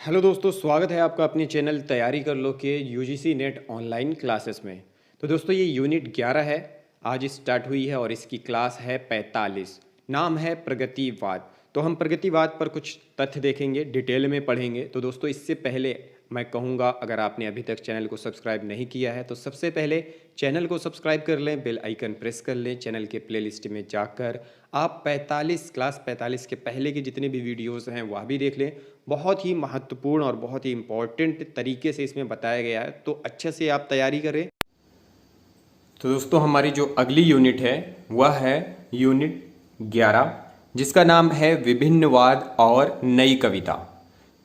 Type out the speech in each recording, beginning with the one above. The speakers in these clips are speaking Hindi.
हेलो दोस्तों, स्वागत है आपका अपने चैनल तैयारी कर लो के यूजीसी नेट ऑनलाइन क्लासेस में। तो दोस्तों ये यूनिट 11 है, आज स्टार्ट हुई है और इसकी क्लास है 45। नाम है प्रगतिवाद। तो हम प्रगतिवाद पर कुछ तथ्य देखेंगे, डिटेल में पढ़ेंगे। तो दोस्तों इससे पहले मैं कहूँगा, अगर आपने अभी तक चैनल को सब्सक्राइब नहीं किया है तो सबसे पहले चैनल को सब्सक्राइब कर लें, बेल आइकन प्रेस कर लें। चैनल के प्लेलिस्ट में जाकर आप 45 क्लास 45 के पहले की जितने भी वीडियोस हैं वह भी देख लें। बहुत ही महत्वपूर्ण और बहुत ही इम्पोर्टेंट तरीके से इसमें बताया गया है, तो अच्छे से आप तैयारी करें। तो दोस्तों हमारी जो अगली यूनिट है वह है यूनिट 11, जिसका नाम है विभिन्नवाद और नई कविता।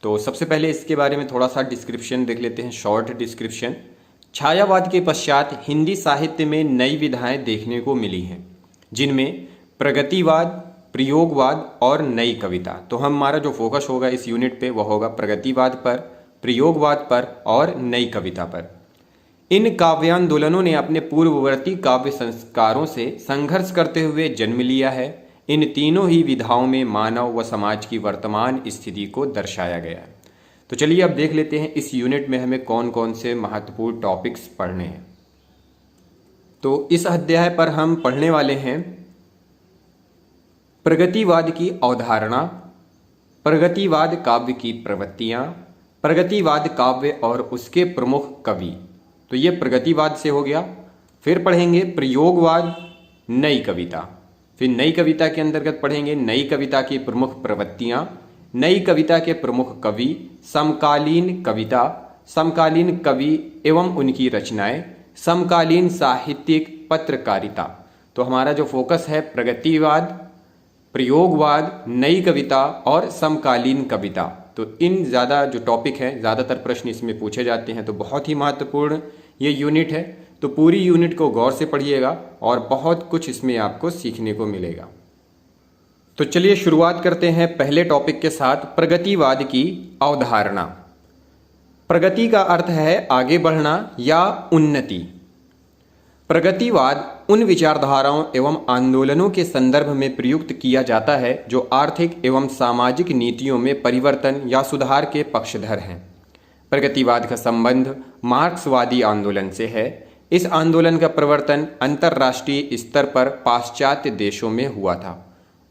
तो सबसे पहले इसके बारे में थोड़ा सा डिस्क्रिप्शन देख लेते हैं, शॉर्ट डिस्क्रिप्शन। छायावाद के पश्चात हिंदी साहित्य में नई विधाएं देखने को मिली हैं, जिनमें प्रगतिवाद, प्रयोगवाद और नई कविता। तो हमारा जो फोकस होगा इस यूनिट पे वह होगा प्रगतिवाद पर, प्रयोगवाद पर और नई कविता पर। इन काव्यांदोलनों ने अपने पूर्ववर्ती काव्य संस्कारों से संघर्ष करते हुए जन्म लिया है। इन तीनों ही विधाओं में मानव व समाज की वर्तमान स्थिति को दर्शाया गया है। तो चलिए अब देख लेते हैं इस यूनिट में हमें कौन कौन से महत्वपूर्ण टॉपिक्स पढ़ने हैं। तो इस अध्याय पर हम पढ़ने वाले हैं प्रगतिवाद की अवधारणा, प्रगतिवाद काव्य की प्रवृत्तियां, प्रगतिवाद काव्य और उसके प्रमुख कवि। तो ये प्रगतिवाद से हो गया। फिर पढ़ेंगे प्रयोगवाद, नई कविता। फिर नई कविता के अंतर्गत पढ़ेंगे नई कविता की प्रमुख प्रवृत्तियां, नई कविता के प्रमुख कवि, समकालीन कविता, समकालीन कवि एवं उनकी रचनाएं, समकालीन साहित्यिक पत्रकारिता। तो हमारा जो फोकस है प्रगतिवाद, प्रयोगवाद, नई कविता और समकालीन कविता। तो इन ज़्यादा जो टॉपिक हैं, ज़्यादातर प्रश्न इसमें पूछे जाते हैं, तो बहुत ही महत्वपूर्ण ये यूनिट है। तो पूरी यूनिट को गौर से पढ़िएगा और बहुत कुछ इसमें आपको सीखने को मिलेगा। तो चलिए शुरुआत करते हैं पहले टॉपिक के साथ, प्रगतिवाद की अवधारणा। प्रगति का अर्थ है आगे बढ़ना या उन्नति। प्रगतिवाद उन विचारधाराओं एवं आंदोलनों के संदर्भ में प्रयुक्त किया जाता है जो आर्थिक एवं सामाजिक नीतियों में परिवर्तन या सुधार के पक्षधर हैं। प्रगतिवाद का संबंध मार्क्सवादी आंदोलन से है। इस आंदोलन का प्रवर्तन अंतर्राष्ट्रीय स्तर पर पाश्चात्य देशों में हुआ था।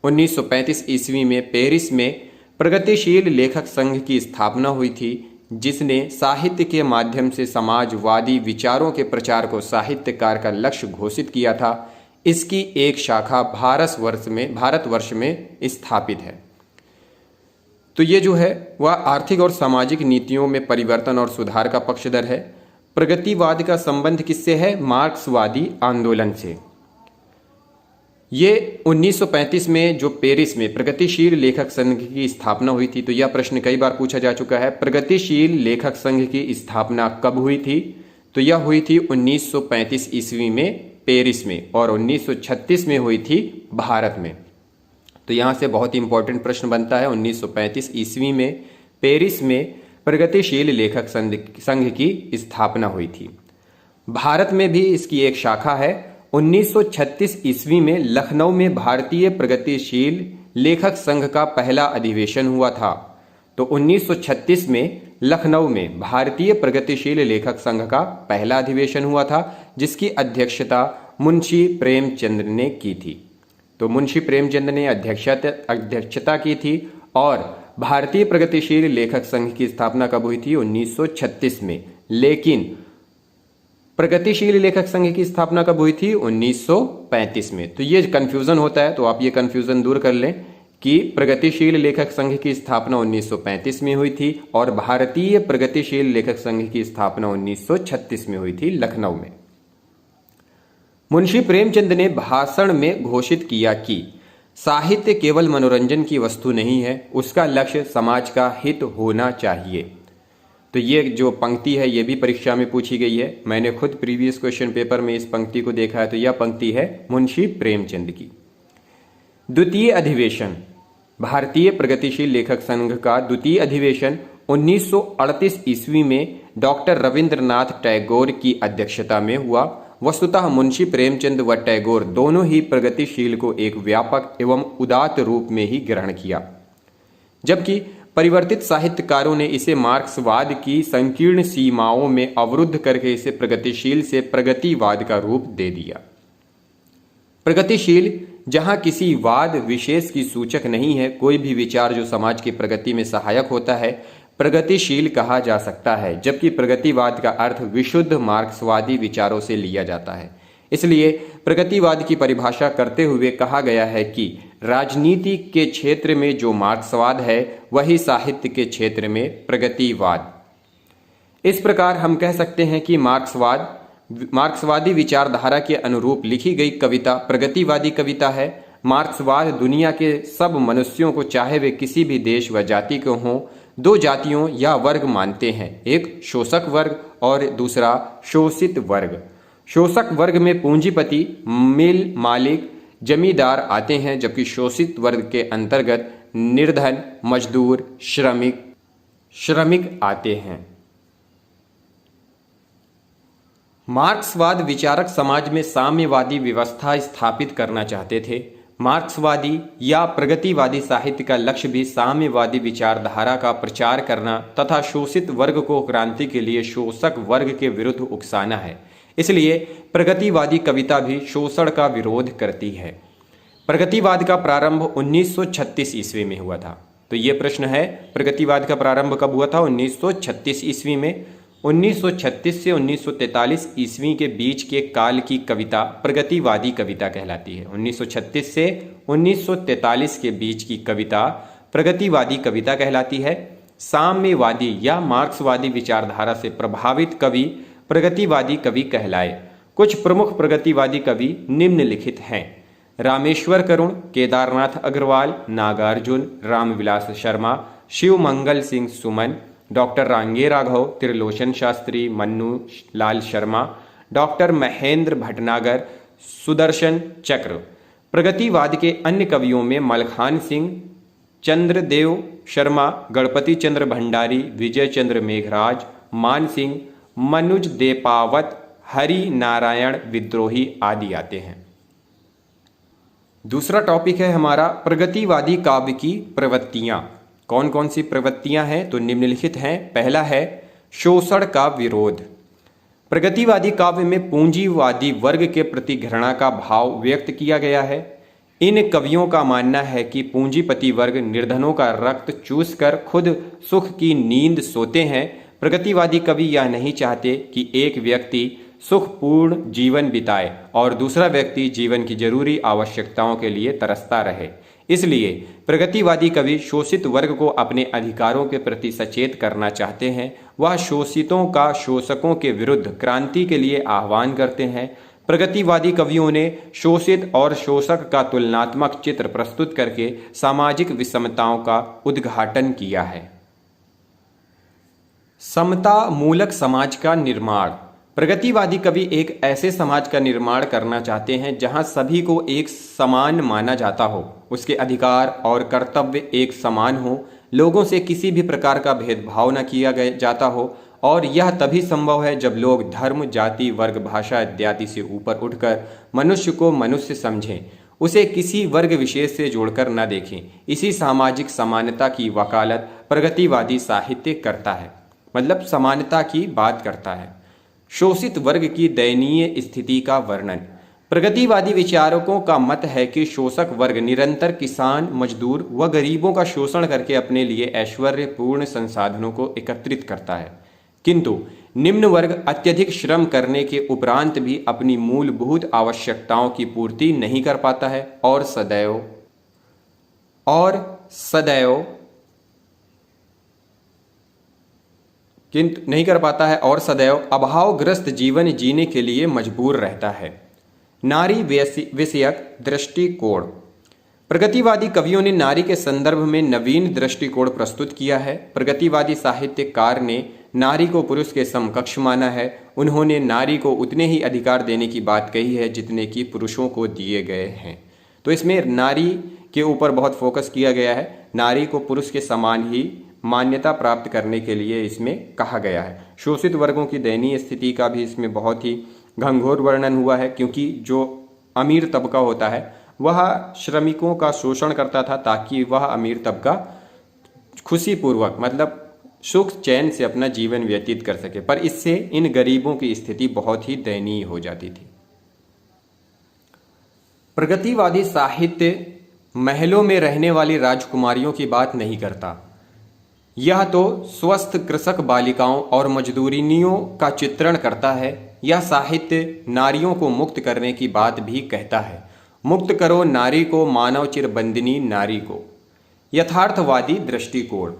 1935 ईस्वी में पेरिस में प्रगतिशील लेखक संघ की स्थापना हुई थी, जिसने साहित्य के माध्यम से समाजवादी विचारों के प्रचार को साहित्यकार का लक्ष्य घोषित किया था। इसकी एक शाखा भारतवर्ष में स्थापित है। तो ये जो है वह आर्थिक और सामाजिक नीतियों में परिवर्तन और सुधार का पक्षधर है। प्रगतिवाद का संबंध किससे है? मार्क्सवादी आंदोलन से। ये 1935 में जो पेरिस में प्रगतिशील लेखक संघ की स्थापना हुई थी। तो यह प्रश्न कई बार पूछा जा चुका है, प्रगतिशील लेखक संघ की स्थापना कब हुई थी? तो यह हुई थी 1935 ईस्वी में पेरिस में, और 1936 में हुई थी भारत में। तो यहाँ से बहुत ही इंपॉर्टेंट प्रश्न बनता है, 1935 ईस्वी में पेरिस में प्रगतिशील लेखक संघ की स्थापना हुई थी। भारत में भी इसकी एक शाखा है। 1936 ईस्वी में लखनऊ में भारतीय प्रगतिशील लेखक संघ का पहला अधिवेशन हुआ था। तो 1936 में लखनऊ में भारतीय प्रगतिशील लेखक संघ का पहला अधिवेशन हुआ था, जिसकी अध्यक्षता मुंशी प्रेमचंद ने की थी। तो मुंशी प्रेमचंद ने अध्यक्षता की थी। और भारतीय प्रगतिशील लेखक संघ की स्थापना कब हुई थी? 1936 में। लेकिन प्रगतिशील लेखक संघ की स्थापना कब हुई थी? 1935 में। तो ये कंफ्यूजन होता है, तो आप ये कंफ्यूजन दूर कर लें कि प्रगतिशील लेखक संघ की स्थापना 1935 में हुई थी और भारतीय प्रगतिशील लेखक संघ की स्थापना 1936 में हुई थी लखनऊ में। मुंशी प्रेमचंद ने भाषण में घोषित किया कि साहित्य केवल मनोरंजन की वस्तु नहीं है, उसका लक्ष्य समाज का हित होना चाहिए। तो ये जो पंक्ति है ये भी परीक्षा में पूछी गई है। मैंने खुद प्रीवियस क्वेश्चन पेपर में इस पंक्ति को देखा है। तो यह पंक्ति है मुंशी प्रेमचंद की। द्वितीय अधिवेशन, भारतीय प्रगतिशील लेखक संघ का द्वितीय अधिवेशन 1938 ईस्वी में डॉक्टर रविंद्रनाथ टैगोर की अध्यक्षता में हुआ। वस्तुतः मुंशी प्रेमचंद व टैगोर दोनों ही प्रगतिशील को एक व्यापक एवं उदात्त रूप में ही ग्रहण किया, जबकि परिवर्तित साहित्यकारों ने इसे मार्क्सवाद की संकीर्ण सीमाओं में अवरुद्ध करके इसे प्रगतिशील से प्रगतिवाद का रूप दे दिया। प्रगतिशील जहां किसी वाद विशेष की सूचक नहीं है, कोई भी विचार जो समाज की प्रगति में सहायक होता है प्रगतिशील कहा जा सकता है, जबकि प्रगतिवाद का अर्थ विशुद्ध मार्क्सवादी विचारों से लिया जाता है। इसलिए प्रगतिवाद की परिभाषा करते हुए कहा गया है कि राजनीति के क्षेत्र में जो मार्क्सवाद है वही साहित्य के क्षेत्र में प्रगतिवाद। इस प्रकार हम कह सकते हैं कि मार्क्सवादी विचारधारा के अनुरूप लिखी गई कविता प्रगतिवादी कविता है। मार्क्सवाद दुनिया के सब मनुष्यों को, चाहे वे किसी भी देश व जाति के हों, दो जातियों या वर्ग मानते हैं, एक शोषक वर्ग और दूसरा शोषित वर्ग। शोषक वर्ग में पूंजीपति, मिल मालिक, जमींदार आते हैं, जबकि शोषित वर्ग के अंतर्गत निर्धन, मजदूर, श्रमिक आते हैं। मार्क्सवाद विचारक समाज में साम्यवादी व्यवस्था स्थापित करना चाहते थे। मार्क्सवादी या प्रगतिवादी साहित्य का लक्ष्य भी साम्यवादी विचारधारा का प्रचार करना तथा शोषित वर्ग को क्रांति के लिए शोषक वर्ग के विरुद्ध उकसाना है। इसलिए प्रगतिवादी कविता भी शोषण का विरोध करती है। प्रगतिवाद का प्रारंभ 1936 ईस्वी में हुआ था। तो ये प्रश्न है, प्रगतिवाद का प्रारंभ कब हुआ था? 1936 ईस्वी में। 1936 से 1943 ईस्वी के बीच के काल की कविता प्रगतिवादी कविता कहलाती है। 1936 से 1943 के बीच की कविता प्रगतिवादी कविता कहलाती है। साम्यवादी या मार्क्सवादी विचारधारा से प्रभावित कवि प्रगतिवादी कवि कहलाए। कुछ प्रमुख प्रगतिवादी कवि निम्नलिखित हैं: रामेश्वर करुण, केदारनाथ अग्रवाल, नागार्जुन, रामविलास शर्मा, शिवमंगल सिंह सुमन, डॉक्टर रांगे राघव, त्रिलोचन शास्त्री, मन्नू लाल शर्मा, डॉक्टर महेंद्र भटनागर, सुदर्शन चक्र। प्रगतिवाद के अन्य कवियों में मलखान सिंह, चंद्रदेव शर्मा, गणपति चंद्र भंडारी, विजय चंद्र मेघराज, मान सिंह, मनुज देपावत, हरि नारायण विद्रोही आदि आते हैं। दूसरा टॉपिक है हमारा प्रगतिवादी काव्य की प्रवृत्तियां। कौन कौन सी प्रवृत्तियां हैं? तो निम्नलिखित हैं। पहला है शोषण का विरोध। प्रगतिवादी काव्य में पूंजीवादी वर्ग के प्रति घृणा का भाव व्यक्त किया गया है। इन कवियों का मानना है कि पूंजीपति वर्ग निर्धनों का रक्त चूसकर खुद सुख की नींद सोते हैं। प्रगतिवादी कवि यह नहीं चाहते कि एक व्यक्ति सुखपूर्ण जीवन बिताए और दूसरा व्यक्ति जीवन की जरूरी आवश्यकताओं के लिए तरसता रहे। इसलिए प्रगतिवादी कवि शोषित वर्ग को अपने अधिकारों के प्रति सचेत करना चाहते हैं। वह शोषितों का शोषकों के विरुद्ध क्रांति के लिए आह्वान करते हैं। प्रगतिवादी कवियों ने शोषित और शोषक का तुलनात्मक चित्र प्रस्तुत करके सामाजिक विषमताओं का उद्घाटन किया है। समता मूलक समाज का निर्माण। प्रगतिवादी कवि एक ऐसे समाज का निर्माण करना चाहते हैं जहां सभी को एक समान माना जाता हो, उसके अधिकार और कर्तव्य एक समान हो, लोगों से किसी भी प्रकार का भेदभाव न किया जाता हो, और यह तभी संभव है जब लोग धर्म, जाति, वर्ग, भाषा इत्यादि से ऊपर उठकर मनुष्य को मनुष्य समझें, उसे किसी वर्ग विशेष से जोड़कर न देखें। इसी सामाजिक समानता की वकालत प्रगतिवादी साहित्य करता है, मतलब समानता की बात करता है। शोषित वर्ग की दयनीय स्थिति का वर्णन। प्रगतिवादी विचारकों का मत है कि शोषक वर्ग निरंतर किसान, मजदूर व गरीबों का शोषण करके अपने लिए ऐश्वर्यपूर्ण संसाधनों को एकत्रित करता है, किंतु निम्न वर्ग अत्यधिक श्रम करने के उपरांत भी अपनी मूलभूत आवश्यकताओं की पूर्ति नहीं कर पाता है और सदैव अभावग्रस्त जीवन जीने के लिए मजबूर रहता है। नारी विषयक दृष्टिकोण। प्रगतिवादी कवियों ने नारी के संदर्भ में नवीन दृष्टिकोण प्रस्तुत किया है। प्रगतिवादी साहित्यकार ने नारी को पुरुष के समकक्ष माना है। उन्होंने नारी को उतने ही अधिकार देने की बात कही है जितने कि पुरुषों को दिए गए हैं। तो इसमें नारी के ऊपर बहुत फोकस किया गया है। नारी को पुरुष के समान ही मान्यता प्राप्त करने के लिए इसमें कहा गया है। शोषित वर्गों की दयनीय स्थिति का भी इसमें बहुत ही घनघोर वर्णन हुआ है, क्योंकि जो अमीर तबका होता है वह श्रमिकों का शोषण करता था ताकि वह अमीर तबका खुशीपूर्वक मतलब सुख चैन से अपना जीवन व्यतीत कर सके, पर इससे इन गरीबों की स्थिति बहुत ही दयनीय हो जाती थी। प्रगतिवादी साहित्य महलों में रहने वाली राजकुमारियों की बात नहीं करता। यह तो स्वस्थ कृषक बालिकाओं और मजदूरिनियों का चित्रण करता है। यह साहित्य नारियों को मुक्त करने की बात भी कहता है। मुक्त करो नारी को, मानव चिरबंदिनी नारी को। यथार्थवादी दृष्टिकोण।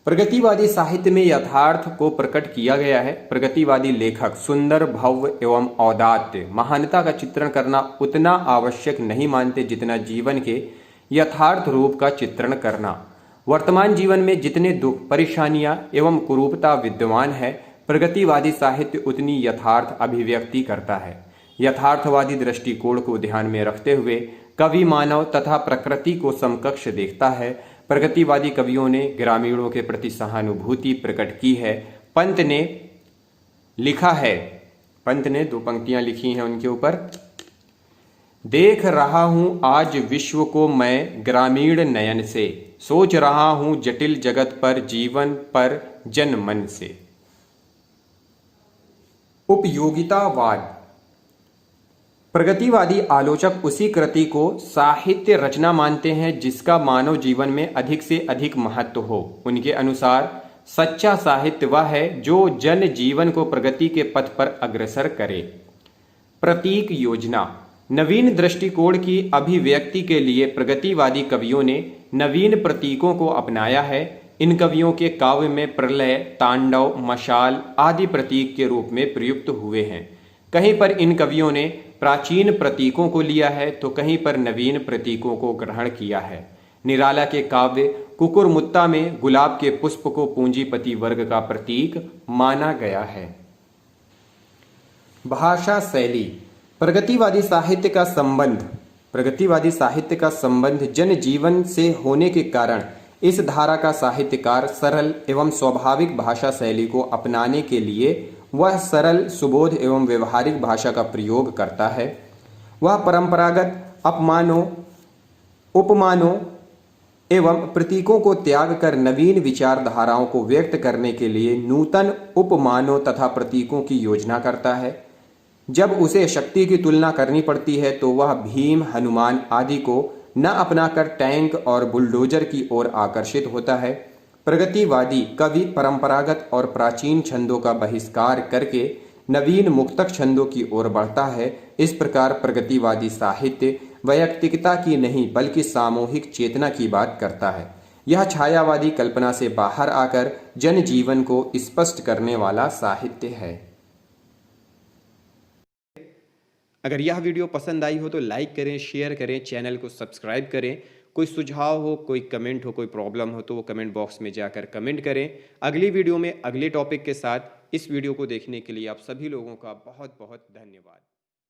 प्रगतिवादी साहित्य में यथार्थ को प्रकट किया गया है। प्रगतिवादी लेखक सुंदर, भव्य एवं औदात्य महानता का चित्रण करना उतना आवश्यक नहीं मानते जितना जीवन के यथार्थ रूप का चित्रण करना। वर्तमान जीवन में जितने दुख, परेशानियां एवं कुरूपता विद्यमान है, प्रगतिवादी साहित्य उतनी यथार्थ अभिव्यक्ति करता है। यथार्थवादी दृष्टिकोण को ध्यान में रखते हुए कवि मानव तथा प्रकृति को समकक्ष देखता है। प्रगतिवादी कवियों ने ग्रामीणों के प्रति सहानुभूति प्रकट की है। पंत ने लिखा है, पंत ने 2 पंक्तियां लिखी हैं उनके ऊपर। देख रहा हूं आज विश्व को मैं ग्रामीण नयन से, सोच रहा हूं जटिल जगत पर, जीवन पर जन मन से। उपयोगितावाद। प्रगतिवादी आलोचक उसी कृति को साहित्य रचना मानते हैं जिसका मानव जीवन में अधिक से अधिक महत्व हो। उनके अनुसार सच्चा साहित्य वह है जो जन जीवन को प्रगति के पथ पर अग्रसर करे। प्रतीक योजना। नवीन दृष्टिकोण की अभिव्यक्ति के लिए प्रगतिवादी कवियों ने नवीन प्रतीकों को अपनाया है। इन कवियों के काव्य में प्रलय, तांडव, मशाल आदि प्रतीक के रूप में प्रयुक्त हुए हैं। कहीं पर इन कवियों ने प्राचीन प्रतीकों को लिया है तो कहीं पर नवीन प्रतीकों को ग्रहण किया है। निराला के काव्य कुकुरमुत्ता में गुलाब के पुष्प को पूंजीपति वर्ग का प्रतीक माना गया है। भाषा शैली। प्रगतिवादी साहित्य का संबंध जनजीवन से होने के कारण इस धारा का साहित्यकार सरल एवं स्वाभाविक भाषा शैली को अपनाने के लिए वह सरल, सुबोध एवं व्यवहारिक भाषा का प्रयोग करता है। वह परंपरागत उपमानों एवं प्रतीकों को त्याग कर नवीन विचारधाराओं को व्यक्त करने के लिए नूतन उपमानों तथा प्रतीकों की योजना करता है। जब उसे शक्ति की तुलना करनी पड़ती है तो वह भीम, हनुमान आदि को न अपनाकर टैंक और बुलडोजर की ओर आकर्षित होता है। प्रगतिवादी कवि परंपरागत और प्राचीन छंदों का बहिष्कार करके नवीन मुक्तक छंदों की ओर बढ़ता है। इस प्रकार प्रगतिवादी साहित्य वैयक्तिकता की नहीं बल्कि सामूहिक चेतना की बात करता है। यह छायावादी कल्पना से बाहर आकर जनजीवन को स्पष्ट करने वाला साहित्य है। अगर यह वीडियो पसंद आई हो तो लाइक करें, शेयर करें, चैनल को सब्सक्राइब करें। कोई सुझाव हो, कोई कमेंट हो, कोई प्रॉब्लम हो तो वो कमेंट बॉक्स में जाकर कमेंट करें। अगली वीडियो में अगले टॉपिक के साथ इस वीडियो को देखने के लिए आप सभी लोगों का बहुत बहुत धन्यवाद।